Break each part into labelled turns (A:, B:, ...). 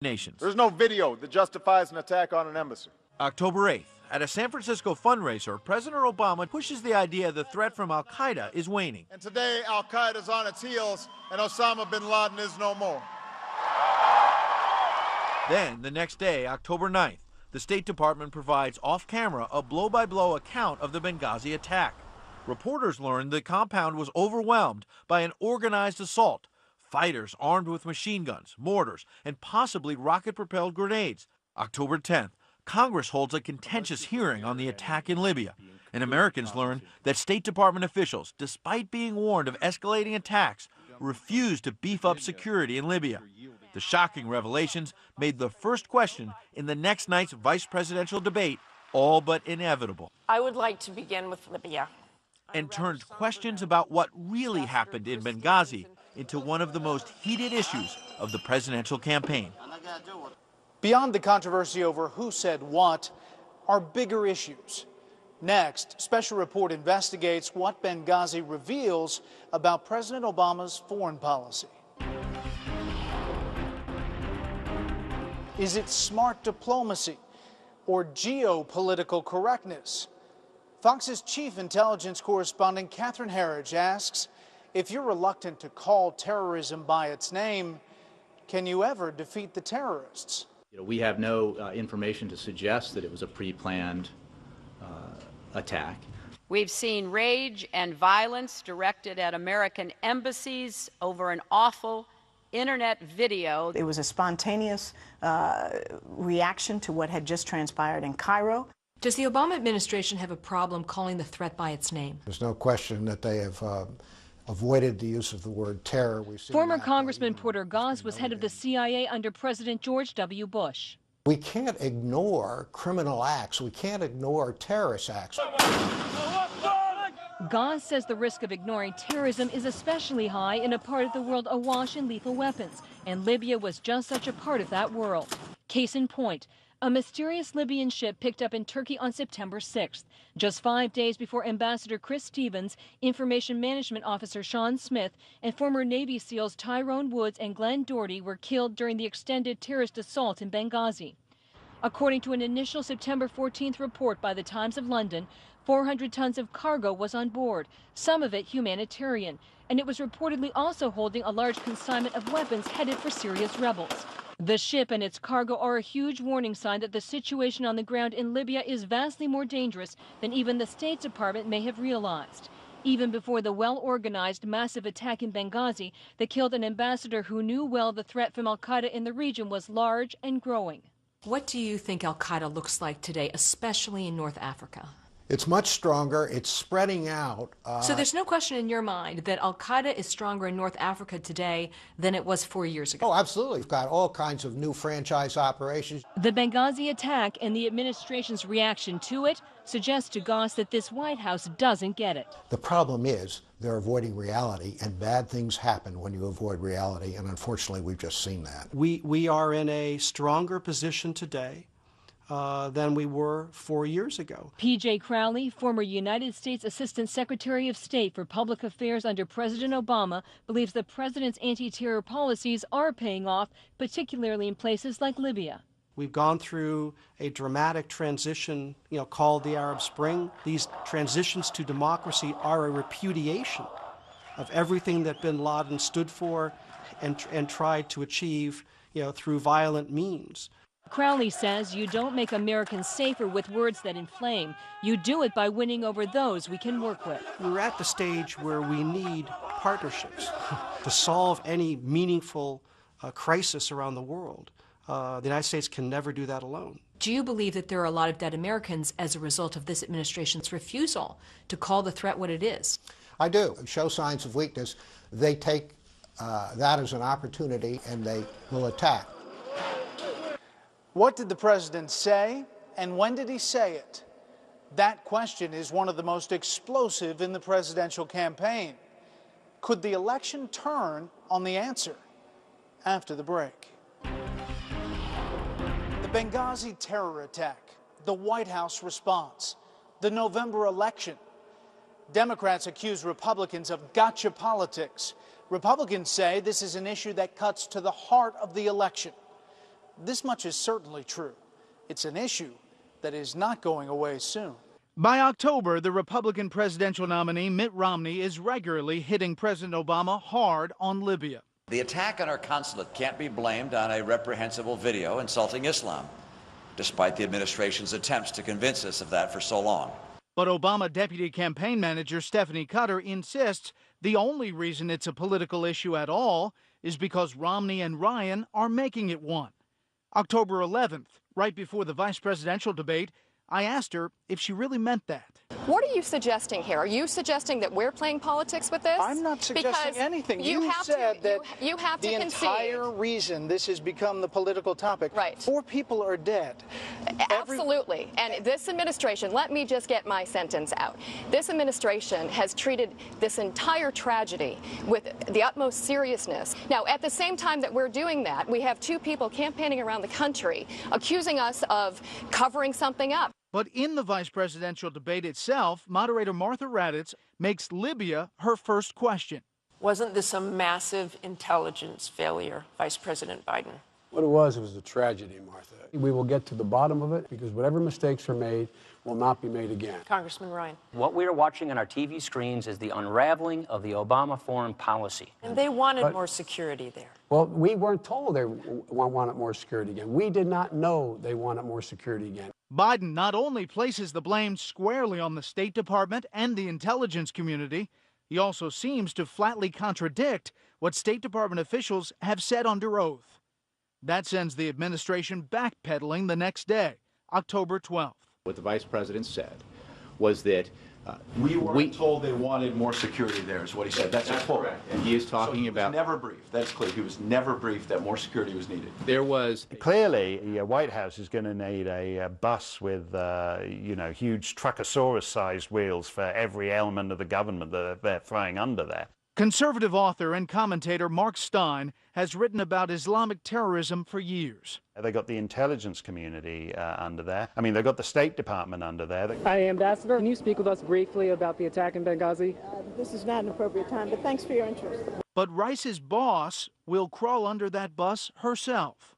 A: nations.
B: There's no video that justifies an attack on an embassy.
A: October 8th, at a San Francisco fundraiser, President Obama pushes the idea the threat from al-Qaeda is waning.
B: And today, al-Qaeda is on its heels, and Osama bin Laden is no more.
A: Then, the next day, October 9th, the State Department provides off-camera a blow-by-blow account of the Benghazi attack. Reporters learned the compound was overwhelmed by an organized assault. Fighters armed with machine guns, mortars, and possibly rocket-propelled grenades. October 10th, Congress holds a contentious hearing on the attack in Libya, and Americans learn that State Department officials, despite being warned of escalating attacks, refused to beef up security in Libya. The shocking revelations made the first question in the next night's vice presidential debate all but inevitable.
C: I would like to begin with Libya.
A: And turned questions about what really happened in Benghazi into one of the most heated issues of the presidential campaign.
D: Beyond the controversy over who said what are bigger issues. Next, Special Report investigates what Benghazi reveals about President Obama's foreign policy. Is it smart diplomacy or geopolitical correctness? Fox's chief intelligence correspondent Catherine Herridge asks, if you're reluctant to call terrorism by its name, can you ever defeat the terrorists?
E: We have no information to suggest that it was a pre-planned attack.
F: We've seen rage and violence directed at American embassies over an awful internet video.
G: It was a spontaneous reaction to what had just transpired in Cairo.
H: Does the Obama administration have a problem calling the threat by its name?
I: There's no question that they have avoided the use of the word terror.
J: Former Congressman Porter Goss was head of the CIA under President George W. Bush.
I: We can't ignore criminal acts. We can't ignore terrorist acts.
J: Goss says the risk of ignoring terrorism is especially high in a part of the world awash in lethal weapons, and Libya was just such a part of that world. Case in point, a mysterious Libyan ship picked up in Turkey on September 6th, just 5 days before Ambassador Chris Stevens, Information Management Officer Sean Smith, and former Navy SEALs Tyrone Woods and Glenn Doherty were killed during the extended terrorist assault in Benghazi. According to an initial September 14th report by the Times of London, 400 tons of cargo was on board, some of it humanitarian, and it was reportedly also holding a large consignment of weapons headed for Syria's rebels. The ship and its cargo are a huge warning sign that the situation on the ground in Libya is vastly more dangerous than even the State Department may have realized. Even before the well-organized massive attack in Benghazi that killed an ambassador who knew well the threat from al-Qaeda in the region was large and growing.
H: What do you think al-Qaeda looks like today, especially in North Africa?
I: It's much stronger. It's spreading out.
H: So there's no question in your mind that al-Qaeda is stronger in North Africa today than it was 4 years ago?
I: Oh, absolutely. We've got all kinds of new franchise operations.
J: The Benghazi attack and the administration's reaction to it suggests to Goss that this White House doesn't get it.
I: The problem is they're avoiding reality, and bad things happen when you avoid reality, and unfortunately we've just seen that.
K: We are in a stronger position today than we were 4 years ago.
J: P.J. Crowley, former United States Assistant Secretary of State for Public Affairs under President Obama, believes the president's anti-terror policies are paying off, particularly in places like Libya.
K: We've gone through a dramatic transition, called the Arab Spring. These transitions to democracy are a repudiation of everything that bin Laden stood for and tried to achieve, through violent means.
J: Crowley says you don't make Americans safer with words that inflame. You do it by winning over those we can work with.
K: We're at the stage where we need partnerships to solve any meaningful crisis around the world. The United States can never do that alone.
H: Do you believe that there are a lot of dead Americans as a result of this administration's refusal to call the threat what it is?
I: I do. Show signs of weakness. They take that as an opportunity and they will attack.
D: What did the president say, and when did he say it? That question is one of the most explosive in the presidential campaign. Could the election turn on the answer? After the break. The Benghazi terror attack, the White House response, the November election. Democrats accuse Republicans of gotcha politics. Republicans say this is an issue that cuts to the heart of the election. this much is certainly true. It's an issue that is not going away soon.
A: By October, the Republican presidential nominee Mitt Romney is regularly hitting President Obama hard on Libya.
L: The attack on our consulate can't be blamed on a reprehensible video insulting Islam, despite the administration's attempts to convince us of that for so long.
A: But Obama Deputy Campaign Manager Stephanie Cutter insists the only reason it's a political issue at all is because Romney and Ryan are making it one. October 11th, right before the vice presidential debate, I asked her if she really meant that.
C: What are you suggesting here? Are you suggesting that we're playing politics with this?
D: I'm not suggesting anything. You said that
C: you have to
D: the
C: concede.
D: entire reason this has become the political topic.
C: Right.
D: 4 people are dead.
C: Absolutely. And this administration, let me just get my sentence out. This administration has treated this entire tragedy with the utmost seriousness. Now, at the same time that we're doing that, we have 2 people campaigning around the country accusing us of covering something up.
A: But in the vice presidential debate itself, moderator Martha Raddatz makes Libya her first question.
C: Wasn't this a massive intelligence failure, Vice President Biden?
M: What it was a tragedy, Martha. We will get to the bottom of it because whatever mistakes are made will not be made again.
C: Congressman Ryan.
N: What we are watching on our TV screens is the unraveling of the Obama foreign policy.
C: And they wanted more security there.
M: Well, we weren't told they wanted more security again. We did not know they wanted more security again.
A: Biden not only places the blame squarely on the State Department and the intelligence community, he also seems to flatly contradict what State Department officials have said under oath. That sends the administration backpedaling the next day, October 12th.
E: What the vice president said was that
O: we weren't told they wanted more security there, is what he said. That's a quote.
E: Correct. And he is talking about.
O: He was never briefed. That's clear. He was never briefed that more security was needed.
E: There was.
P: Clearly, the White House is going to need a bus with, huge Truckosaurus-sized wheels for every element of the government that they're throwing under there.
A: Conservative author and commentator Mark Stein has written about Islamic terrorism for years.
P: They got the intelligence community under there. I mean, they got the State Department under there.
Q: Hi, Ambassador. Can you speak with us briefly about the attack in Benghazi?
G: This is not an appropriate time, but thanks for your interest.
A: But Rice's boss will crawl under that bus herself.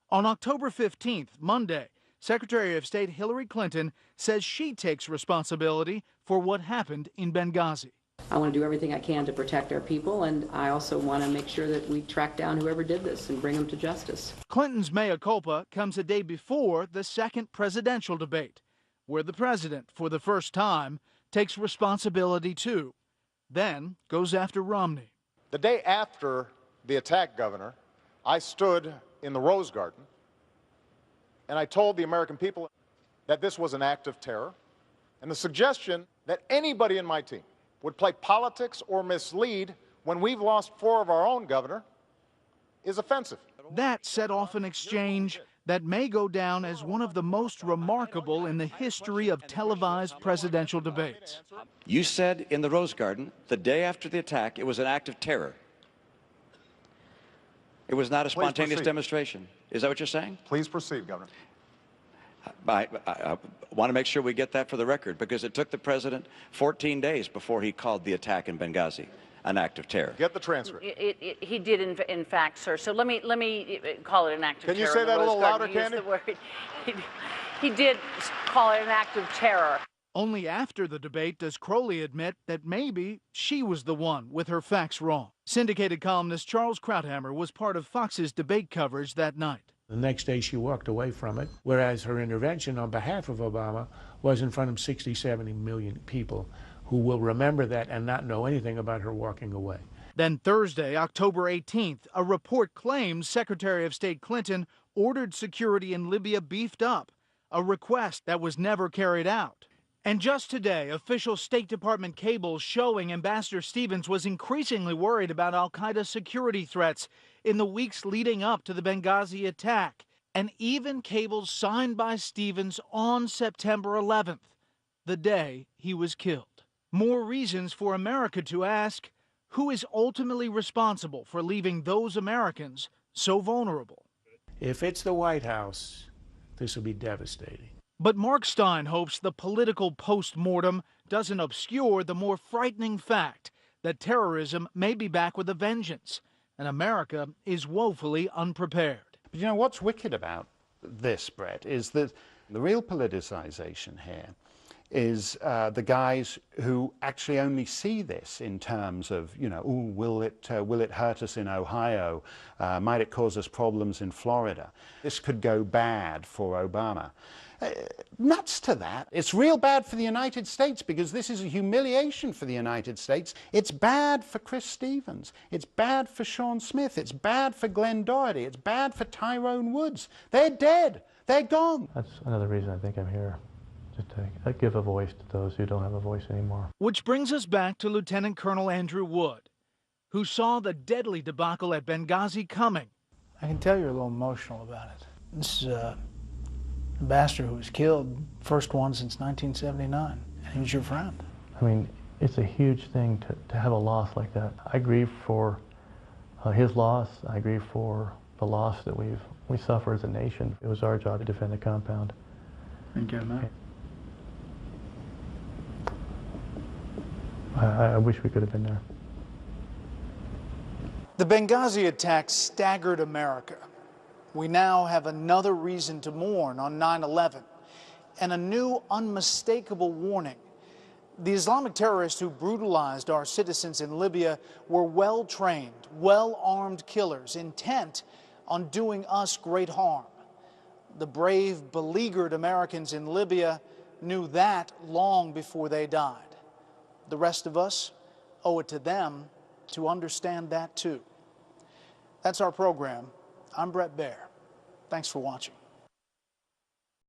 A: On October 15th, Monday, Secretary of State Hillary Clinton says she takes responsibility for what happened in Benghazi.
R: I want to do everything I can to protect our people, and I also want to make sure that we track down whoever did this and bring them to justice.
A: Clinton's mea culpa comes a day before the second presidential debate, where the president, for the first time, takes responsibility too, then goes after Romney.
B: The day after the attack, Governor, I stood in the Rose Garden and I told the American people that this was an act of terror, and the suggestion that anybody in my team would play politics or mislead when we've lost 4 of our own, Governor, is offensive.
A: That set off an exchange that may go down as one of the most remarkable in the history of televised presidential debates.
L: You said in the Rose Garden, the day after the attack, it was an act of terror. It was not a spontaneous demonstration. Is that what you're saying?
B: Please proceed, Governor.
L: I want to make sure we get that for the record, because it took the president 14 days before he called the attack in Benghazi an act of terror.
B: Get the transcript.
F: He did, in fact, sir. So let me call it an act of terror.
B: Can you say that a little louder, Candy?
F: He did call it an act of terror.
A: Only after the debate does Crowley admit that maybe she was the one with her facts wrong. Syndicated columnist Charles Krauthammer was part of Fox's debate coverage that night.
S: The next day she walked away from it, whereas her intervention on behalf of Obama was in front of 60, 70 million people who will remember that and not know anything about her walking away.
A: Then Thursday, October 18th, a report claims Secretary of State Clinton ordered security in Libya beefed up, a request that was never carried out. And just today, official State Department cables showing Ambassador Stevens was increasingly worried about al-Qaeda security threats in the weeks leading up to the Benghazi attack, and even cables signed by Stevens on September 11th, the day he was killed. More reasons for America to ask, who is ultimately responsible for leaving those Americans so vulnerable?
S: If it's the White House, this will be devastating.
A: But Mark Stein hopes the political post-mortem doesn't obscure the more frightening fact that terrorism may be back with a vengeance, and America is woefully unprepared.
P: But you know what's wicked about this, Brett, is that the real politicization here is the guys who actually only see this in terms of, you know, ooh, will it hurt us in Ohio? Might it cause us problems in Florida? This could go bad for Obama. Nuts to that. It's real bad for the United States because this is a humiliation for the United States. It's bad for Chris Stevens. It's bad for Sean Smith. It's bad for Glenn Doherty. It's bad for Tyrone Woods. They're dead. They're gone.
T: That's another reason I think I'm here, just to give a voice to those who don't have a voice anymore.
D: Which brings us back to Lieutenant Colonel Andrew Wood, who saw the deadly debacle at Benghazi coming.
U: I can tell you're a little emotional about it. This is ambassador who was killed, first one since 1979, and he was your friend.
T: I mean, it's a huge thing to have a loss like that. I grieve for his loss. I grieve for the loss that we suffer as a nation. It was our job to defend the compound.
U: And get him out.
T: I wish we could have been there.
D: The Benghazi attack staggered America. We now have another reason to mourn on 9/11 and a new unmistakable warning. The Islamic terrorists who brutalized our citizens in Libya were well-trained, well-armed killers intent on doing us great harm. The brave, beleaguered Americans in Libya knew that long before they died. The rest of us owe it to them to understand that too. That's our program. I'm Brett Baer. Thanks for watching.